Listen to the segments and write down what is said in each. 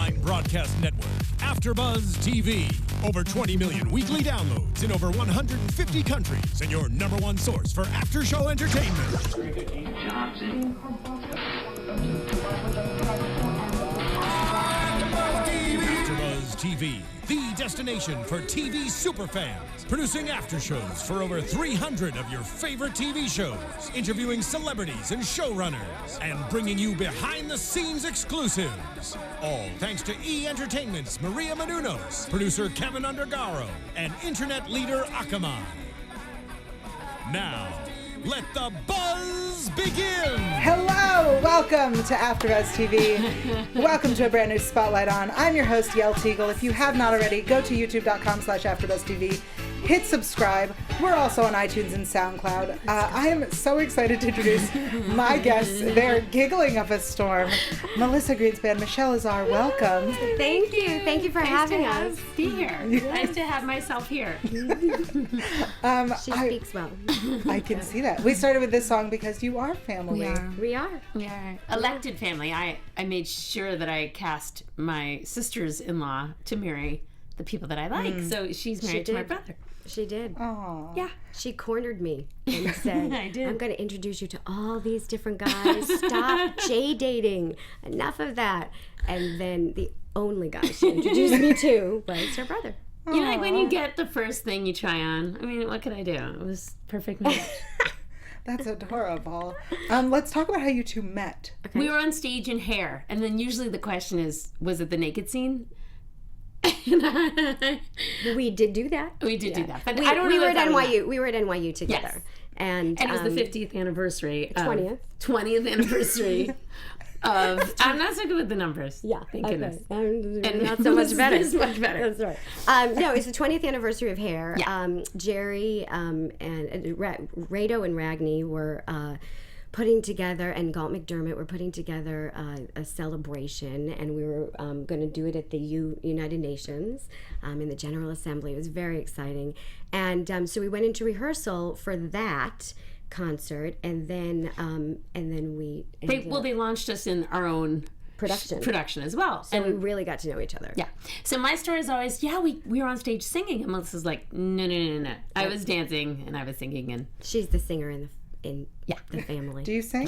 online broadcast network, AFTERBUZZ TV. Over 20 million weekly downloads in over 150 countries, and your number one source for after-show entertainment. AFTERBUZZ TV, the destination for TV superfans. Producing after shows for over 300 of your favorite TV shows, interviewing celebrities and showrunners, and bringing you behind-the-scenes exclusives. All thanks to E! Entertainment's Maria Menounos, producer Kevin Undergaro, and internet leader Akamai. Now, let the buzz begin! Hello! Welcome to AFTERBUZZ TV. Welcome to a brand new Spotlight On. I'm your host, Yael Tygiel. If you have not already, go to youtube.com/AFTERBUZZ-TV. Hit subscribe. We're also on iTunes and SoundCloud. I am so excited to introduce my guests. They're giggling up a storm. Melissa Greenspan Michelle Azar, welcome. Thank you. Thank you for having us. Be here. Nice to have myself here. She speaks well. I can see that. We started with this song because you are family. We are. Elected family. I made sure that I cast my sisters-in-law to marry the people that I like. So she's married to my brother. She did. Aww. Yeah. She cornered me and said, I did. I'm going to introduce you to all these different guys. Stop J-dating. Enough of that. And then the only guy she introduced me to was her brother. You know, like when you get the first thing you try on. I mean, what could I do? It was perfect match. That's adorable. Let's talk about how you two met. Okay. We were on stage in Hair, and then usually the question is, was it the naked scene? We did do that. We did do that, but we, I don't know. We were at NYU. We were at NYU together, yes. and it was the 50th anniversary. 20th anniversary of. I'm not so good with the numbers. Yeah, thank goodness. And not so much better. It's much better. That's right. No, it's the 20th anniversary of Hair. Yeah. Jerry and Rado and Ragni were putting together, and Galt McDermott were putting together a celebration, and we were going to do it at the United Nations in the General Assembly. It was very exciting, and so we went into rehearsal for that concert, and then we they launched us in our own production as well, so we really got to know each other. Yeah. So my story is always, we were on stage singing, and Melissa's like, no. I was dancing and I was singing, and she's the singer in the family. Do you sing?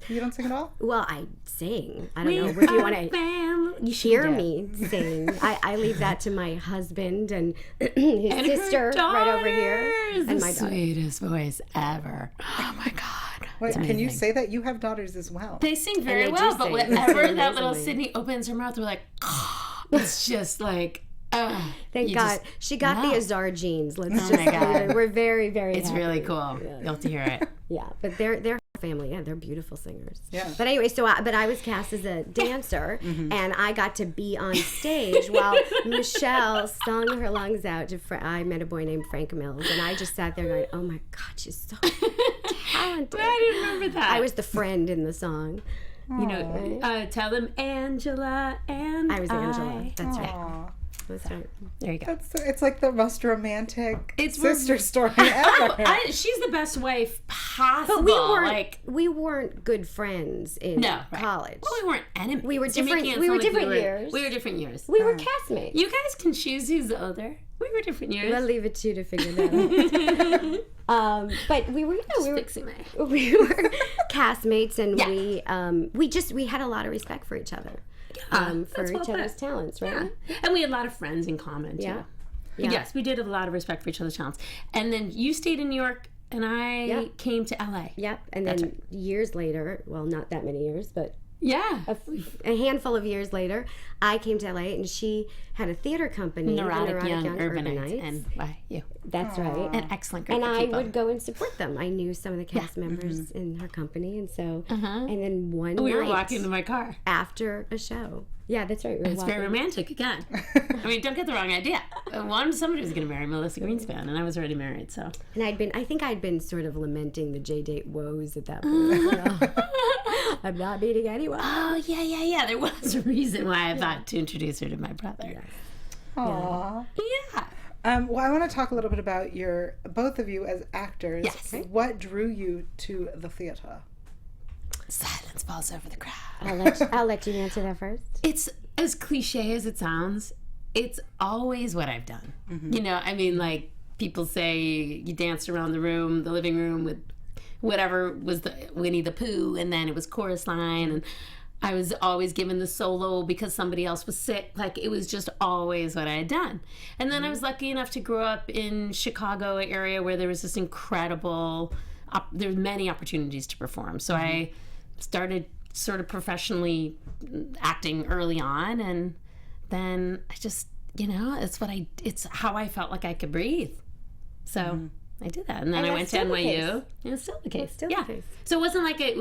You don't sing at all? Well, I sing. I don't know if you want to hear me sing. I leave that to my husband and his sister right over here, and my daughter. Sweetest voice ever. Oh my God. Wait, can you say that? You have daughters as well. They sing very well, but whenever that little Sydney opens her mouth, we're like, it's just like. Thank God. She got the Azar genes. Let's just my God. We're very, very It's happy. really cool. Yeah. You'll have to hear it. Yeah, but they're family. Yeah, they're beautiful singers. Yeah. But anyway, I was cast as a dancer, and I got to be on stage while Michelle sung her lungs out to I Met a Boy Named Frank Mills, and I just sat there going, oh my God, she's so talented. I didn't remember that. I was the friend in the song. You know, tell them Angela and I was Angela. That's right. Aww. That's right. There you go. It's like the most romantic sister story ever. She's the best wife possible. But we weren't good friends in college. Well, we weren't enemies. We were different. We were different years. We were different years. We were castmates. You guys can choose who's older. We were different years. I'll leave it to you to figure that out. But we were castmates, and we had a lot of respect for each other. For each other's talents, right? Yeah. And we had a lot of friends in common, too. Yeah. Yes, we did have a lot of respect for each other's talents. And then you stayed in New York, and I came to LA. Yep. And then years later, well, not that many years, but a handful of years later, I came to LA, and she had a theater company, Neurotic Young Urbanites, and you. That's right. An excellent group and of people. I would go and support them. I knew some of the cast members in her company, and so and then one we night were walking to my car after a show. Yeah, that's right. It's very romantic again. I mean, don't get the wrong idea. Somebody was going to marry Melissa Greenspan, and I was already married, so. And I think I'd been sort of lamenting the J-date woes at that point. I'm not meeting anyone. Oh, yeah. There was a reason why I thought to introduce her to my brother. Yes. Aww. Yeah. Well, I want to talk a little bit about both of you as actors. Yes. What drew you to the theater? Silence falls over the crowd. I'll let you answer that first. It as cliche as it sounds, it's always what I've done. You know, I mean, like, people say you danced around the room, the living room with whatever was the Winnie the Pooh, and then it was chorus line, and I was always given the solo because somebody else was sick. Like, it was just always what I had done. And then I was lucky enough to grow up in Chicago area where there was this incredible, there's many opportunities to perform. So I started sort of professionally acting early on, and then I just, you know, it's how I felt like I could breathe. So I did that, and then I went to NYU. It was still the case. Still the case. So it wasn't like it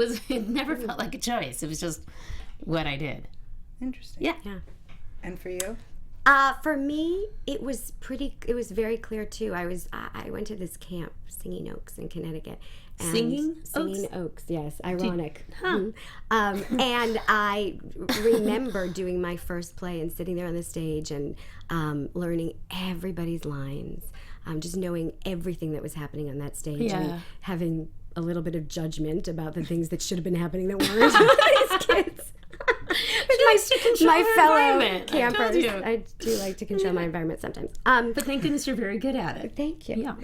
never felt like a choice. It was just what I did. Interesting. Yeah. And for you? For me, it was very clear too. I went to this camp, Singing Oaks in Connecticut. And Singing Oaks, yes, ironic. And I remember doing my first play and sitting there on the stage and learning everybody's lines, just knowing everything that was happening on that stage and having a little bit of judgment about the things that should have been happening that weren't with these kids. My fellow campers. I do like to control my environment sometimes. But thank goodness you're very good at it. Thank you. Yeah.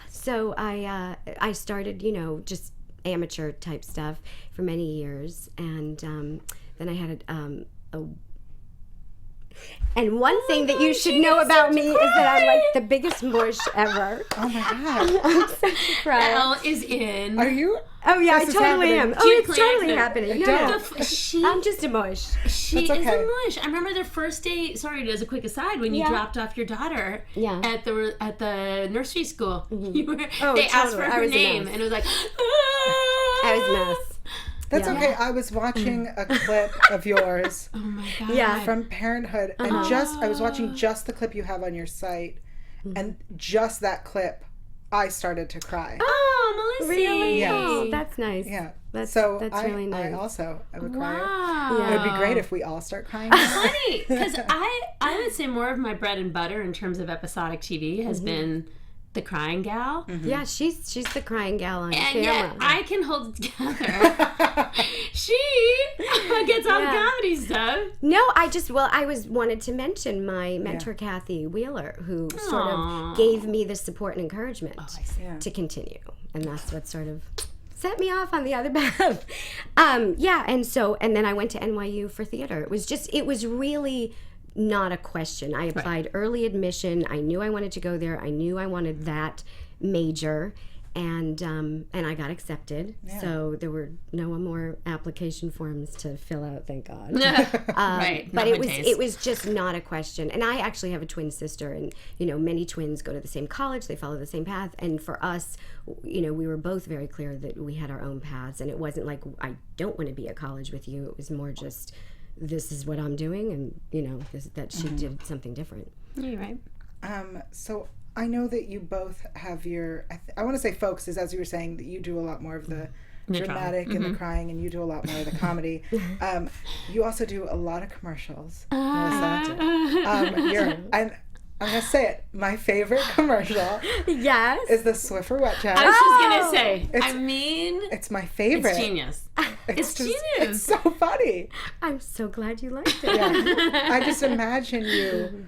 So I started, you know, just amateur type stuff for many years, and then I had and one thing that you should know about me is that I'm like the biggest mush ever. Oh my God. I'm such a crier. Elle is in. Are you? Oh yeah, I This is totally happening. am. Oh, it's totally Don't. happening. No. I'm just a mush. She That's is okay. a mush. I remember their first day. Sorry, as a quick aside, when you dropped off your daughter at the nursery school, you were. They asked for her name, and it was like. I was a mess. That's okay. I was watching a clip of yours. Oh my God. Yeah. From Parenthood, and I was watching just the clip you have on your site, and just that clip, I started to cry. Oh, Melissa. Really? Yes. Oh, that's nice. Yeah. That's I really nice. also am a crier. Wow. It would be great if we all start crying. Funny, because I would say more of my bread and butter in terms of episodic TV has been the crying gal. Yeah, she's the crying gal on And camera. yet I can hold it together. She gets all the comedy stuff. No, I wanted to mention my mentor Kathy Wheeler, who sort of gave me the support and encouragement to continue, and that's what sort of set me off on the other path. And then I went to NYU for theater. It was really not a question. I applied early admission. I knew I wanted to go there. I knew I wanted that major, and I got accepted. Yeah. So there were no more application forms to fill out, thank God. But it was just not a question. And I actually have a twin sister, and you know, many twins go to the same college, they follow the same path, and for us, you know, we were both very clear that we had our own paths, and it wasn't like I don't want to be at college with you. It was more just this is what I'm doing, and you know that she did something different. Yeah, you're right. So I know that you both have your. I want to say focuses, as you were saying, that you do a lot more of the dramatic and the crying, and you do a lot more of the comedy. You also do a lot of commercials, Melissa. I'm gonna say it. My favorite commercial, is the Swiffer Wet Jet. I was just gonna say. It's my favorite. It's genius. It's genius. It's so funny. I'm so glad you liked it. Yeah. I just imagine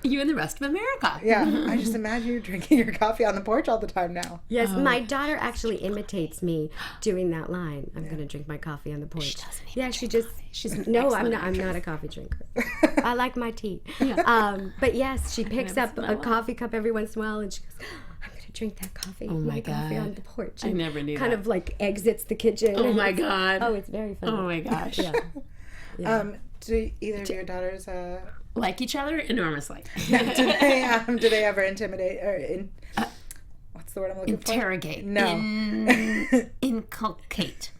you and the rest of America. Yeah, I just imagine you drinking your coffee on the porch all the time now. Yes, my daughter actually imitates me doing that line. I'm going to drink my coffee on the porch. She doesn't even I'm not a coffee drinker. I like my tea. Yeah. But yes, she picks up a coffee cup every once in a while, and she goes, I'm going to drink that coffee. Oh my God. Coffee on the porch. I never knew kind that. of like exits the kitchen. Oh my God. Oh, it's very funny. Oh my gosh. Yeah. Do either of your daughters like each other enormously? do they ever intimidate or what's the word I'm looking interrogate? For? No. Inculcate.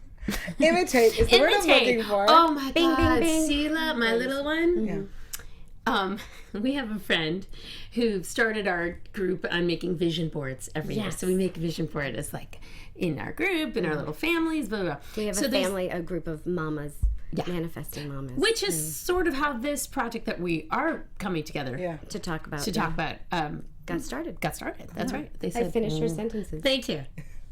Imitate is the word I'm looking for. Oh my Bing, God. bing, bing. Sela, my little one. Yeah. We have a friend who started our group on making vision boards every year. So we make a vision board as like in our group, in our little families, blah, blah, blah. We have a group of mamas, manifesting mamas. Which is sort of how this project that we are coming together to talk about. Got started. That's right. They said, I finished her sentences. Thank you.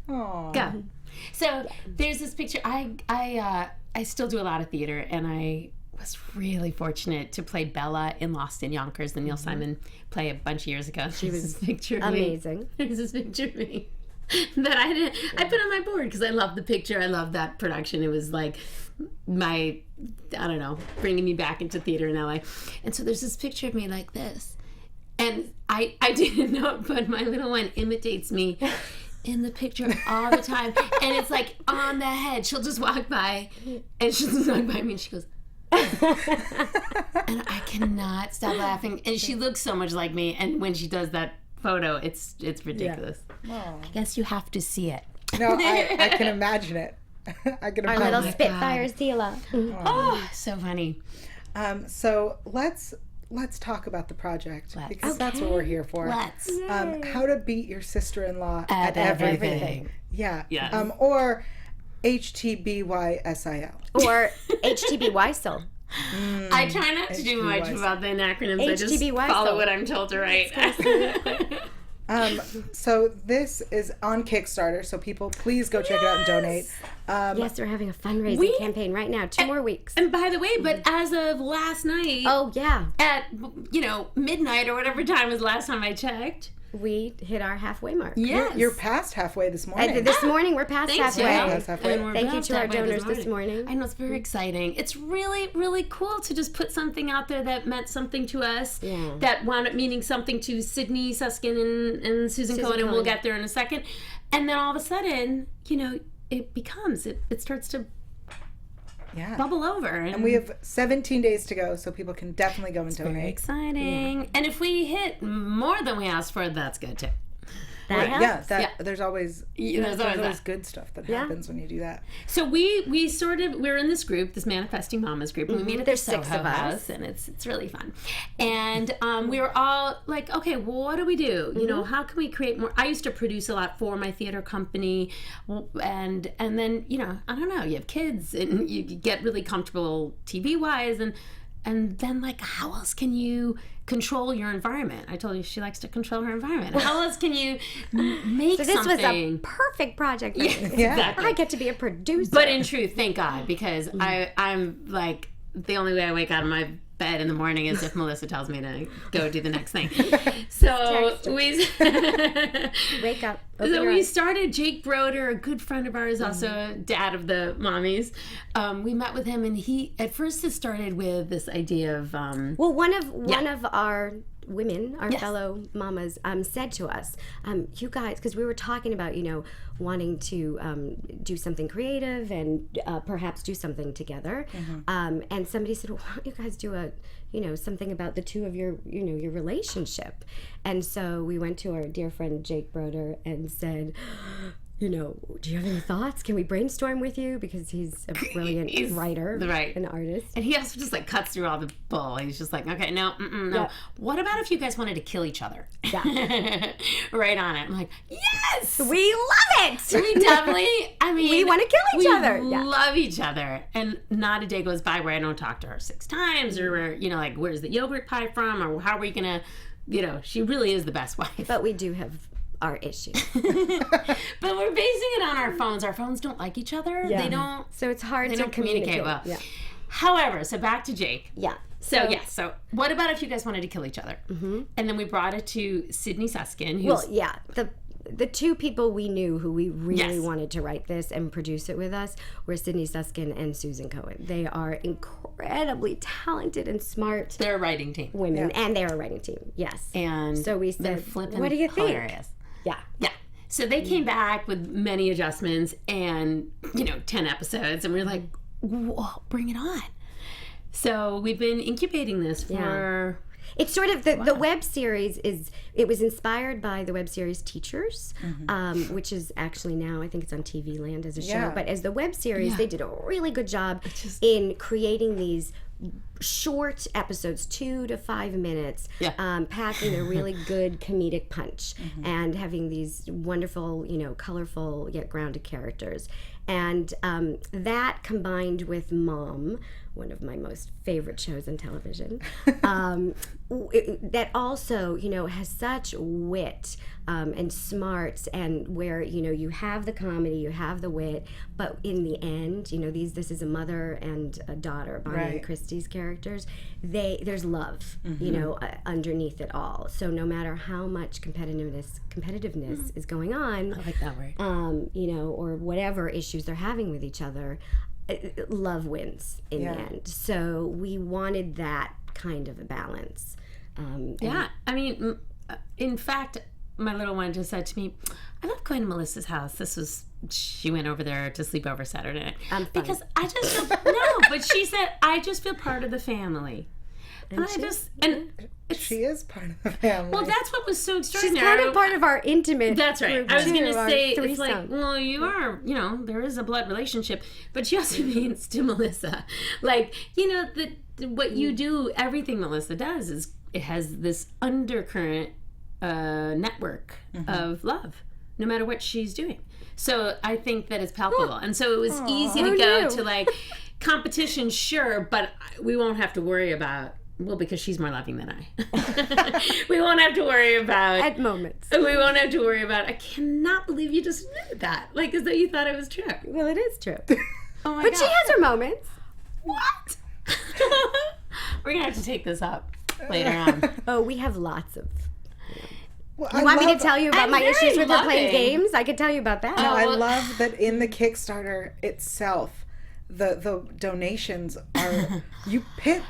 Aww. Go. So there's this picture. I still do a lot of theater, and I was really fortunate to play Bella in Lost in Yonkers, the Neil Simon play a bunch of years ago. She was this picture of amazing. Me. There's this picture of me that I put on my board because I love the picture. I love that production. It was like my, I don't know, bringing me back into theater in LA. And so there's this picture of me like this. And I didn't know it, but my little one imitates me in the picture all the time. And it's like on the head. She'll just walk by and she'll just walk by me and she goes, and I cannot stop laughing. And she looks so much like me. And when she does that photo, it's ridiculous. Yeah. I guess you have to see it. No, I can imagine it. I can Our imagine little it. Spitfire Zila. Oh, so funny. So let's talk about the project because that's what we're here for. Let's. How to beat your sister-in-law At everything. Yeah. Yes. Or HTBYSIL. Or HTBY still. I try not to do much about the acronyms. I just HTBY follow still. what I'm told to write. So this is on Kickstarter, so people please go check it out and donate. Yes, we're having a fundraising campaign right now. 2 more weeks. And by the way, but as of last night, Oh, yeah. at midnight or whatever time was last time I checked. We hit our halfway mark. Yes. You're past halfway this morning. This morning, we're past Thanks, halfway. Yael. Past halfway. And we're Thank you past to our halfway donors this morning. I know, it's very exciting. It's really, really cool to just put something out there that meant something to us, Yeah. that wound up meaning something to Sydney Suskin and Susan Cohen, and we'll get there in a second. And then all of a sudden, it starts to Yeah. bubble over. And we have 17 days to go, so people can definitely go and very donate. exciting. Yeah. And if we hit more than we asked for, that's good too. That helps. There's always There's always that. good stuff that happens when you do that. So we're in this group, this Manifesting Mamas group, and we meet at the There's 6 Soho of us. House, and it's really fun. And we were all like, okay, well, what do we do? You know, how can we create more? I used to produce a lot for my theater company, and then I don't know, you have kids and you get really comfortable TV wise, and then like, how else can you control your environment? I told you she likes to control her environment. How else can you make So this something? was a perfect project. For me. Exactly. I get to be a producer. But in truth, thank God, because I'm like, the only way I wake out of my bed in the morning is if Melissa tells me to go do the next thing. So we wake up. So we started Jake Broder, a good friend of ours, also dad of the mommies. We met with him, and he at first it started with this idea of Well, one of our women, our Yes. fellow mamas, said to us, you guys, because we were talking about, wanting to do something creative and perhaps do something together. And somebody said, well, why don't you guys do something about the two of your relationship? And so we went to our dear friend Jake Broder and said, do you have any thoughts? Can we brainstorm with you? Because he's a brilliant writer, an artist. And he also just like cuts through all the bull. He's just like, okay, no. Yeah. What about if you guys wanted to kill each other? Yeah. Right on it. I'm like, yes! We love it! We definitely, we want to kill each other. We Yeah. love each other. And not a day goes by where I don't talk to her 6 times or where, like, where's the yogurt pie from? Or how are we going to, she really is the best wife. But we do have our issues. But we're basing it on our phones. Our phones don't like each other. Yeah. They don't. So it's hard They to don't communicate well. Yeah. However, so back to Jake. Yeah. So so what about if you guys wanted to kill each other? Mm-hmm. And then we brought it to Sydney Suskin, who's the 2 people we knew who we really Yes. wanted to write this and produce it with us were Sydney Suskin and Susan Cohen. They are incredibly talented and smart their writing team. women, and they're a writing team. Yes. And so we they're said, flipping what do you think? hilarious. Yeah. Yeah. So they came back with many adjustments and, 10 episodes. And we were like, whoa, bring it on. So we've been incubating this for... It's sort of the web series it was inspired by the web series Teachers, which is actually now, I think it's on TV Land as a show. Yeah. But as the web series, they did a really good job in creating these short episodes, 2 to 5 minutes, Yeah. packing a really good comedic punch, and having these wonderful, colorful yet grounded characters. And that combined with Mom, one of my most favorite shows on television, that also, has such wit and smarts, and where, you have the comedy, you have the wit, but in the end, this is a mother and a daughter, Bonnie and Christy's characters. There's love, underneath it all. So no matter how much competitiveness is going on, I like that word. or whatever issues they're having with each other, love wins in the end. So we wanted that kind of a balance. I mean, in fact, my little one just said to me, I love going to Melissa's house. She went over there to sleep over Saturday night. Because I just feel, but she said, I just feel part of the family. And she is part of the family. Well, that's what was so extraordinary. She's kind of part of our intimate That's right. group I was going to too, say, our it's like, threesome. well, you are, there is a blood relationship, but she also means to Melissa. Like, what you do, everything Melissa does is, it has this undercurrent network of love, no matter what she's doing. So I think that it's palpable. And so it was easy to go to like competition, sure, but we won't have to worry about, well, because she's more loving than I. We won't have to worry about... At moments. We won't have to worry about, I cannot believe you just admitted that. Like, as though you thought it was true. Well, it is true. Oh my But God. she has her moments. What? We're going to have to take this up later on. Oh, we have lots of... Well, You want me to tell you about I'm my very issues with her playing loving. games? I could tell you about that. No, I well- love that in the Kickstarter itself, the donations are we're pitting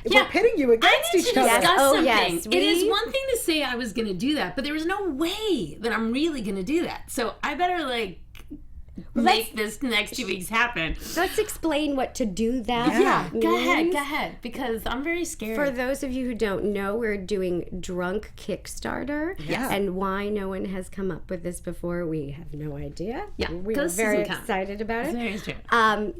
you I against need to each other. discuss Oh, something. yes, It is one thing to say I was going to do that, but there was no way that I'm really going to do that. So I better make this next 2 weeks happen. Let's explain what to do that. Yeah. Go means. ahead, because I'm very scared. For those of you who don't know, we're doing Drunk Kickstarter. Yeah. And why no one has come up with this before, we have no idea. Yeah, We're because very Susan Kahn. excited about it. Very true.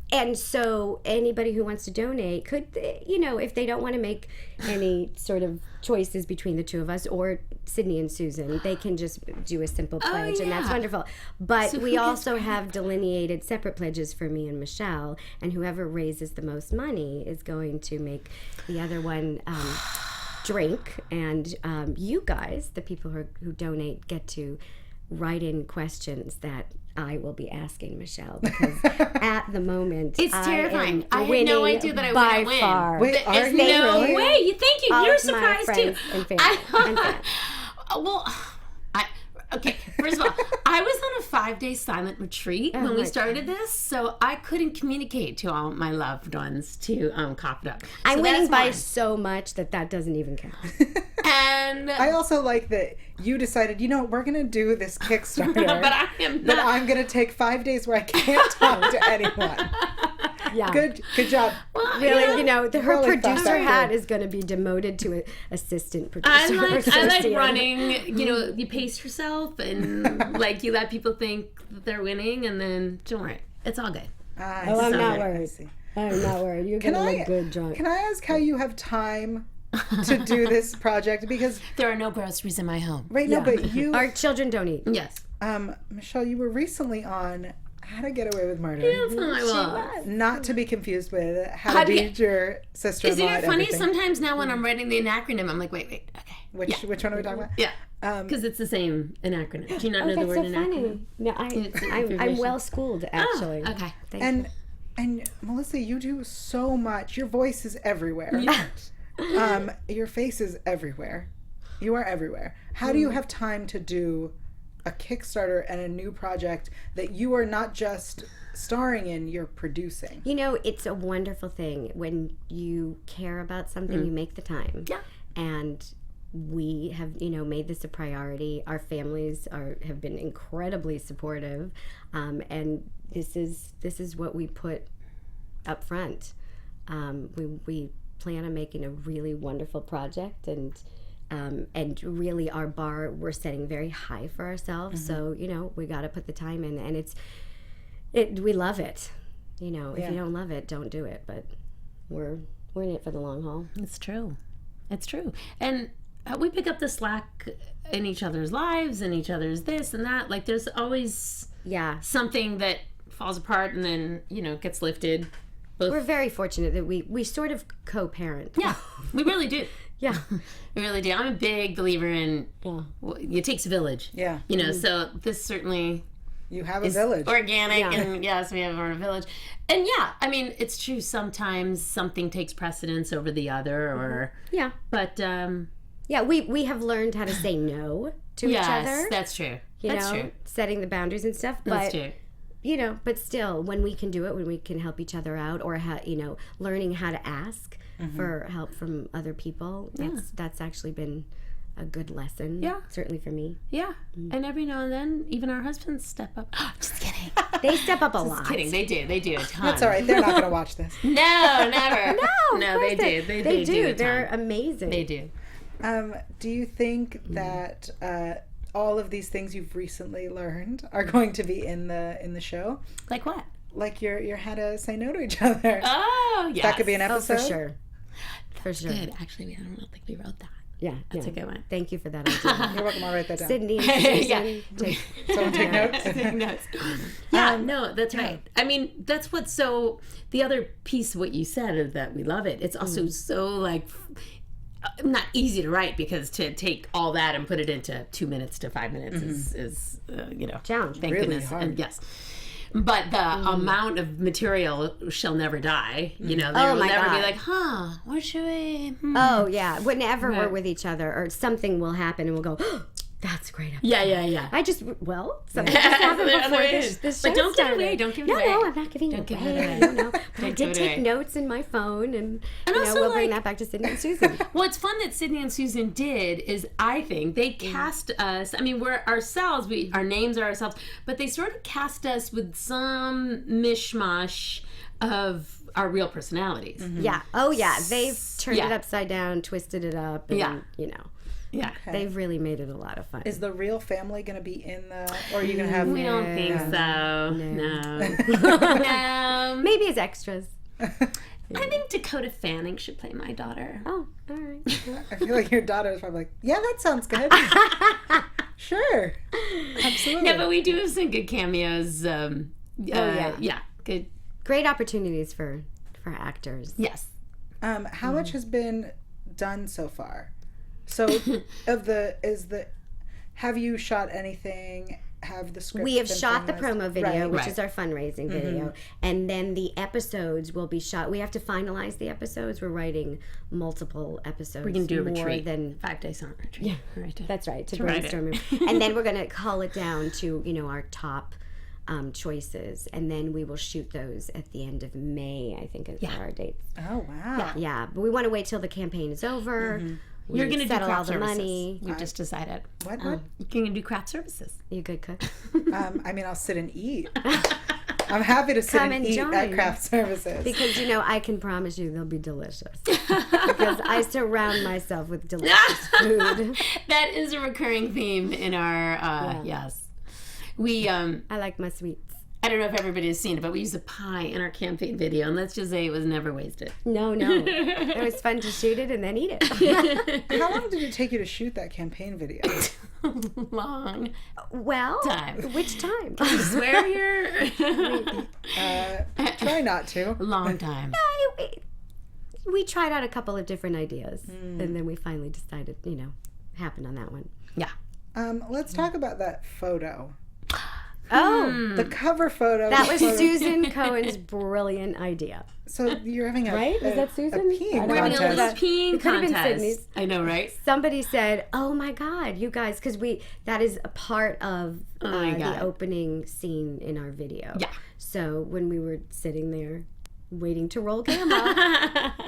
And so anybody who wants to donate could, if they don't want to make any sort of choices between the two of us or Sydney and Susan, they can just do a simple pledge, and that's yeah. wonderful. But So who we gets also have delineated separate pledges for me and Michelle, and whoever raises the most money is going to make the other one drink. And you guys, the people who donate, get to write in questions that I will be asking Michelle, because at the moment It's I terrifying. am I had winning no idea that I by would win. far. Wait, are There's you no really? way. Thank you. All You're of my surprised too. friends and family and fans. Well, okay. First of all, I was on a 5-day silent retreat when we my started this, so I couldn't communicate to all my loved ones to cough it up. I'm So winning that's by one. so much that doesn't even count. And I also like that you decided, we're going to do this Kickstarter. but I am But not. I'm going to take 5 days where I can't talk to anyone. Yeah. Good job. Well, Really, yeah. her Really thought producer that hat through. is going to be demoted to an assistant producer. I like associate. running. You pace yourself and you let people think that they're winning, and then don't worry, it's all good. Oh, I'm not I worried. see. I'm not worried. You're going to look good drunk. Can I ask how you have time to do this project? Because There are no groceries in my home. no, but you, Our children don't eat. Yes. Michelle, you were recently on How to Get Away with Murder. That's what I was. Not to be confused with How to Beat Your Sister-in-law. Isn't it at funny? Everything. Sometimes now when I'm writing the acronym, I'm like, wait, okay. Which one are we talking about? Yeah. Because it's the same an acronym. Do you not know That's the word so an funny. acronym? No, It's an I'm abbreviation. well schooled, actually. Oh, okay. Thank you. And Melissa, you do so much. Your voice is everywhere. Your face is everywhere. You are everywhere. How do you have time to do a Kickstarter and a new project that you are not just starring in, you're producing? It's a wonderful thing when you care about something, you make the time. Yeah. And we have, made this a priority. Our families have been incredibly supportive, and this is what we put up front. We plan on making a really wonderful project, and really our bar we're setting very high for ourselves. So we got to put the time in, and we love it. If you don't love it, don't do it. But we're We're in it for the long haul. It's true. It's true. And we pick up the slack in each other's lives and each other's this and that. Like, there's always something that falls apart and then, gets lifted. We're very fortunate that we sort of co-parent. Yeah, we really do. Yeah. We really do. I'm a big believer in it takes a village. Yeah. So this certainly... You have a village. Organic, and yes, we have our village. And it's true. Sometimes something takes precedence over the other, or But we have learned how to say no to each other. Yes, that's true. That's true. Setting the boundaries and stuff. But, that's true. But still, when we can do it, when we can help each other out, or learning how to ask for help from other people, that's actually been a good lesson. Yeah. Certainly for me. Yeah. And every now and then, even our husbands step up. Just kidding. They step up a lot. Just kidding. They do. They do a ton. That's all right. They're not going to watch this. No, never. No, they do. They do. They're amazing. They do. Do you think that all of these things you've recently learned are going to be in the show? Like what? Like your how to say no to each other. Oh, yes. That could be an episode. Oh, for sure. For sure. Good. Actually, I don't think we wrote that. Yeah, that's a good one. Thank you for that idea. You're welcome. I'll write that down. Sydney and Susan. Someone take notes. Take notes. Yeah, no, that's right. I mean, that's what's so. The other piece of what you said is that we love it. It's also so not easy to write, because to take all that and put it into 2 minutes to 5 minutes is challenge. Thank really goodness. hard. And yes. But the amount of material shall never die. There will never be like, what should we... Oh, yeah. Whenever we're with each other, or something will happen and we'll go, oh, that's a great episode. Yeah. Something just happened before this show But don't started. give it away. Don't give it away. No, I'm not giving it away. No. But I did take notes in my phone, and also, we'll bring that back to Sydney and Susan. What's fun that Sydney and Susan did is, I think, they cast us. I mean, we're ourselves. Our names are ourselves. But they sort of cast us with some mishmash of our real personalities. Mm-hmm. Yeah. Oh, yeah. They've turned it upside down, twisted it up, and, Yeah. Okay. They've really made it a lot of fun. Is the real family going to be in the... Or are you going to have... We don't think so. No. No. Maybe as extras. I think Dakota Fanning should play my daughter. Oh, all right. I feel like your daughter is probably like, yeah, that sounds good. Sure. Absolutely. Yeah, but we do have some good cameos. Yeah, good. Great opportunities for actors. Yes. How much has been done so far? So, have you shot anything? Have the script? We have been shot the finalized? promo video, which Right. is our fundraising video, and then the episodes will be shot. We have to finalize the episodes. We're writing multiple episodes. We can do a more retreat. than In fact, I saw a retreat. Yeah, right. that's right, to write it. brainstorm. And then we're going to cull it down to our top choices, and then we will shoot those at the end of May. I think is our dates. Oh wow! Yeah, but we want to wait till the campaign is over. You're going to do settle all craft the services. money. We've just decided. What? You're going to do craft services. You a good cook? I mean, I'll sit and eat. I'm happy to sit Come and and eat join. at craft services. Because I can promise you they'll be delicious. Because I surround myself with delicious food. That is a recurring theme in our yes. We I like my sweets. I don't know if everybody has seen it, but we used a pie in our campaign video, and let's just say it was never wasted. No. It was fun to shoot it and then eat it. How long did it take you to shoot that campaign video? Long Well, time. Which time? Swear here. Try not to. Long time. We tried out a couple of different ideas, and then we finally decided, happened on that one. Yeah. Let's talk about that photo. Oh, The cover photo. that was Susan Cohen's brilliant idea. So you're having a Right? Was that Susan? a peeing I don't We're having a contest. little peeing It could have been contest. Sydney's. I know, right? Somebody said, "Oh my God, you guys!" Because that is a part of my God. the opening scene in our video. Yeah. So when we were sitting there waiting to roll camera,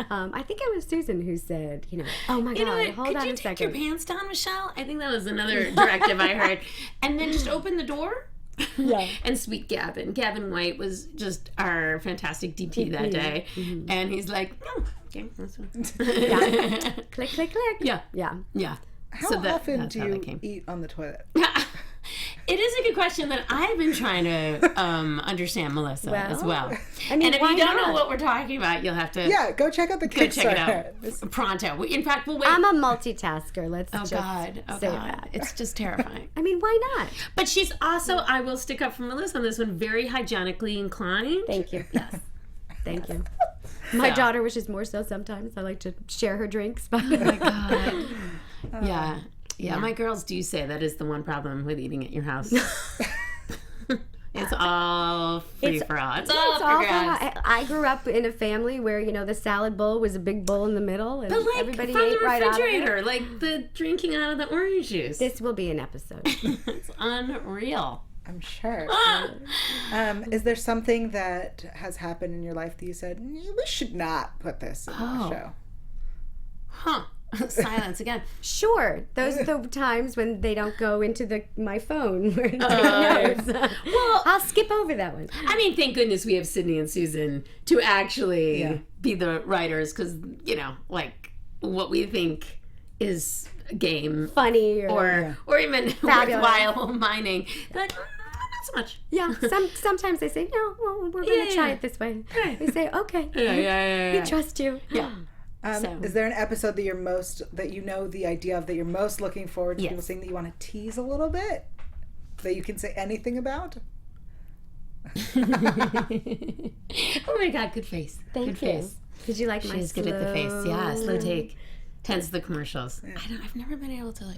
I think it was Susan who said, "Oh my You know God, what? hold Could on you a take second." your pants down, Michelle? I think that was another directive I heard. And then just open the door. Yeah. And sweet Gavin. Gavin White was just our fantastic DP that day. And he's like, oh, okay, that's fine. Yeah. Click, click, click. Yeah. Yeah. Yeah. How So often that's do how that you came. eat on the toilet? It is a good question that I've been trying to understand, Melissa, as well. I mean, and if why you don't know not? what we're talking about, you'll have to go check out the go check Kickstarter. it out pronto. In fact, we'll wait. I'm a multitasker. Let's Oh just God! Oh say God! that. It's just terrifying. I mean, why not? But she's also, I will stick up for Melissa on this one, very hygienically inclined. Thank you. Yes. Thank you. My daughter wishes more so sometimes. I like to share her drinks. But Oh my God. Yeah, my girls do say that is the one problem with eating at your house. It's all free for all. It's all for grabs. I grew up in a family where, the salad bowl was a big bowl in the middle and But like everybody from ate the right out of it. refrigerator, like the drinking out of the orange juice. This will be an episode. It's unreal. I'm sure. Is there something that has happened in your life that you said, we should not put this in the show? Huh. Silence again. Sure. Those are the times when they don't go into my phone where it knows. Well, I'll skip over that one. I mean, thank goodness we have Sydney and Susan to actually be the writers because, like what we think is game. Funny or even worthwhile mining. They're like, not so much. Yeah. Sometimes they say, no, well, we're going to try it this way. We say, okay. Yeah. We trust you. Yeah. Is there an episode that the idea of that you're most looking forward to Yes. people seeing that you want to tease a little bit? That you can say anything about? Oh my God, good face. Thank good you. face. Did you like my She's slow... good at the face. Yeah, slow take. Hence the commercials. Yeah. I've never been able to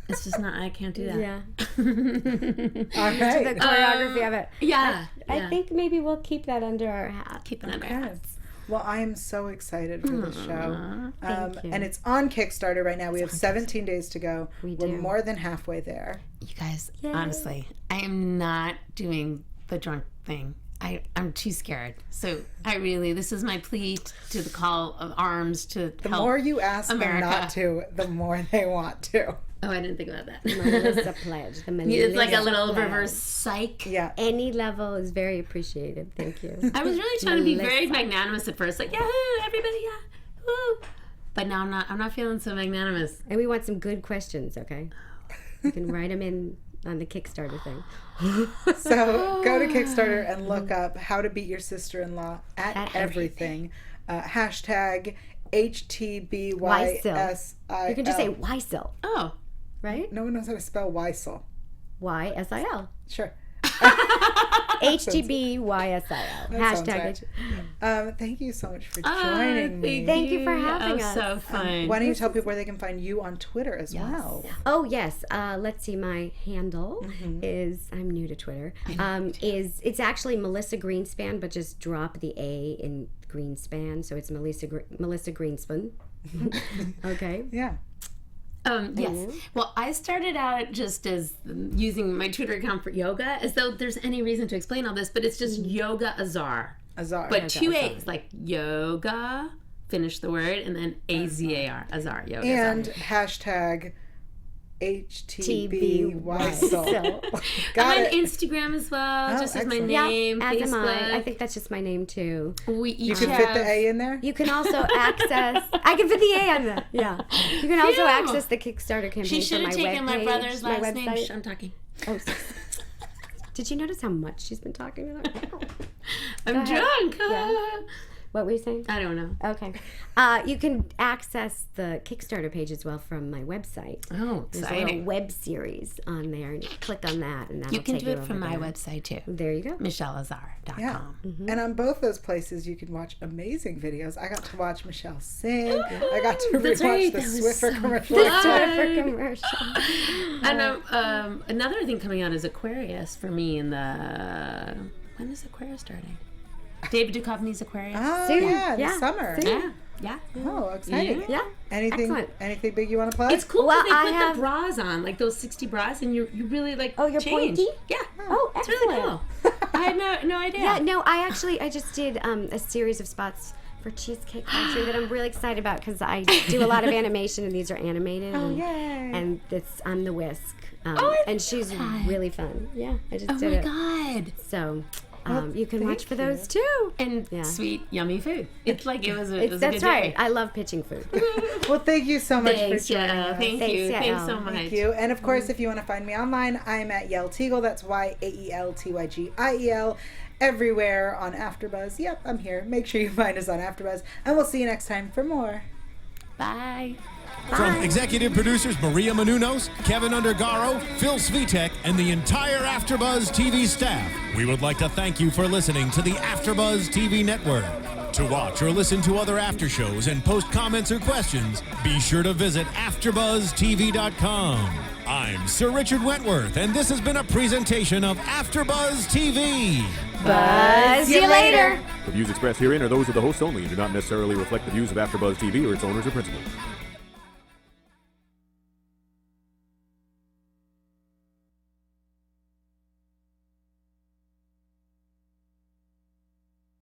it's just not, I can't do that. Yeah. All right. The choreography of it. Yeah. I think maybe we'll keep that under our hat. Keep it under our hats. Well, I am so excited for this show. Thank you. And it's on Kickstarter right now. We have 17 days to go. We're do. more than halfway there. You guys, honestly, I am not doing the drunk thing. I'm too scared. So this is my plea to the call of arms to The help more you ask America. them not to, the more they want to. Oh, I didn't think about that. Melissa pledge. The Melissa It's like a little pledge. reverse psych. Yeah. Any level is very appreciated. Thank you. I was really trying to be very magnanimous at first, like everybody, woo. But now I'm not feeling so magnanimous. And we want some good questions, okay? You can write them in on the Kickstarter thing. So go to Kickstarter and look up How to Beat Your Sister-in-Law at Everything. Hashtag HTBYSIL. You can just say YSIL, Oh. right? No one knows how to spell YSIL. YSIL. Sure. HTBYSIL. Hashtag. Thank you so much for joining me. Thank you for having us. So fun. Why don't you tell people where they can find you on Twitter as well? Oh yes. Let's see. My handle is, I'm new to Twitter. It's actually Melissa Greenspan, but just drop the A in Greenspan, so it's Melissa Greenspan. Okay. Yeah. Yes. Well, I started out just as using my Twitter account for yoga, as though there's any reason to explain all this, but it's just Yoga Azar. Azar. But two A's, like yoga, finish the word, and then AZAR, Azar, yoga. And Azar. hashtag HTBYSIL. I'm on Instagram as well, just as my name, as Facebook. am I. I think that's just my name too. We You each can have, fit the A in there? You can also access. I can fit the A on that. Yeah. You can also access the Kickstarter campaign. She should have taken my brother's last name. website. I'm talking. Oh, did you notice how much she's been talking about? I'm drunk. Yeah. What were you saying? I don't know. Okay. You can access the Kickstarter page as well from my website. Oh, There's a exciting. little web series on there, and you click on that, and that'll You can take do it over from my there. website too. There you go. MichelleAzar.com. Yeah. And on both those places, you can watch amazing videos. I got to watch Michelle sing. I got to That's rewatch right. the That was Swiffer so commercial. Swiffer commercial. And another thing coming out is Aquarius for me in the... When is Aquarius starting? David Duchovny's Aquarius. Oh, Soon. yeah, in the Yeah. summer. Soon. Yeah. Oh, exciting. Yeah. Anything big you want to plug? It's cool Well, because I they put have- the bras on, like those 60 bras, and you really like Oh, you're change. pointy? Yeah. Oh, It's excellent. really cool. I had no idea. Yeah, no, I just did a series of spots for Cheesecake Factory that I'm really excited about because I do a lot of animation and these are animated. Oh, and, yay. And I'm the Whisk. I and she's really fun. Yeah, I just Oh did my it. God. So you can watch for those too. And sweet, yummy food. It's like it was a That's good right. day. I love pitching food. Well, thank you so much Thanks, for joining us. Thank you. Yael. Thanks so much. Thank you. And of course, if you want to find me online, I'm at Yael Tygiel. That's YaelTygiel. Everywhere on AfterBuzz. Yep, I'm here. Make sure you find us on AfterBuzz. And we'll see you next time for more. Bye. From executive producers Maria Menounos, Kevin Undergaro, Phil Svitek, and the entire AfterBuzz TV staff, we would like to thank you for listening to the AfterBuzz TV network. To watch or listen to other after shows and post comments or questions, be sure to visit AfterBuzzTV.com. I'm Sir Richard Wentworth, and this has been a presentation of AfterBuzz TV. Buzz you later. The views expressed herein are those of the hosts only and do not necessarily reflect the views of AfterBuzz TV or its owners or principals.